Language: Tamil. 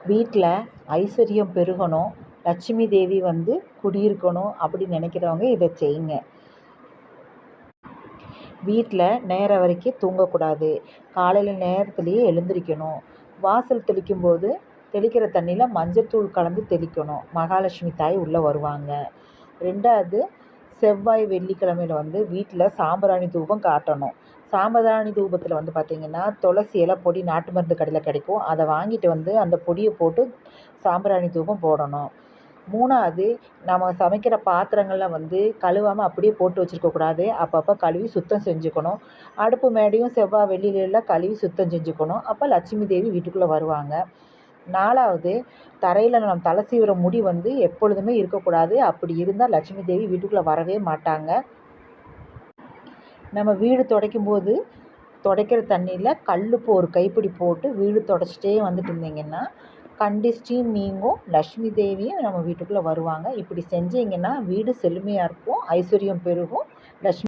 வீட்டில் ஐஸ்வர்யம் பெருகணும், லட்சுமி தேவி வந்து குடியிருக்கணும் அப்படின்னு நினைக்கிறவங்க இதை செய்யுங்க. வீட்டில் நேரம் வரைக்கும் தூங்கக்கூடாது. காலையில் நேரத்துலேயே எழுந்திரிக்கணும். வாசல் தெளிக்கும்போது தெளிக்கிற தண்ணியில் மஞ்சத்தூள் கலந்து தெளிக்கணும். மகாலட்சுமி தாய் உள்ளே வருவாங்க. 2வது, செவ்வாய் வெள்ளிக்கிழமையில் வந்து வீட்டில் சாம்பிராணி தூபம் காட்டணும். சாம்பிராணி தூபத்தில் வந்து பார்த்திங்கன்னா துளசி இலை பொடி நாட்டு மருந்து கடையில் கிடைக்கும். அதை வாங்கிட்டு வந்து அந்த பொடியை போட்டு சாம்பிராணி தூபம் போடணும். 3வது, நம்ம சமைக்கிற பாத்திரங்களில் வந்து கழுவாமல் அப்படியே போட்டு வச்சுருக்கக்கூடாது. அப்பப்போ கழுவி சுத்தம் செஞ்சுக்கணும். அடுப்பு மேடையும் செவ்வாய் வெள்ளியிலெல்லாம் கழுவி சுத்தம் செஞ்சுக்கணும். அப்போ லட்சுமி தேவி வீட்டுக்குள்ளே வருவாங்க. 4வது, தரையில் நம்ம தலை சீவுற முடி வந்து எப்பொழுதுமே இருக்கக்கூடாது. அப்படி இருந்தால் லட்சுமி தேவி வீட்டுக்குள்ளே வரவே மாட்டாங்க. நம்ம வீடு துடைக்கும்போது துடைக்கிற தண்ணியில் கல்லுப்பு ஒரு கைப்பிடி போட்டு வீடு துடைச்சிட்டே வந்துட்டு இருந்தீங்கன்னா கண்டிஸ்டியும் நீங்கும், லக்ஷ்மி தேவியும் நம்ம வீட்டுக்குள்ளே வருவாங்க. இப்படி செஞ்சீங்கன்னா வீடு செழுமையாக இருக்கும், ஐஸ்வர்யம் பெருகும், லக்ஷ்மி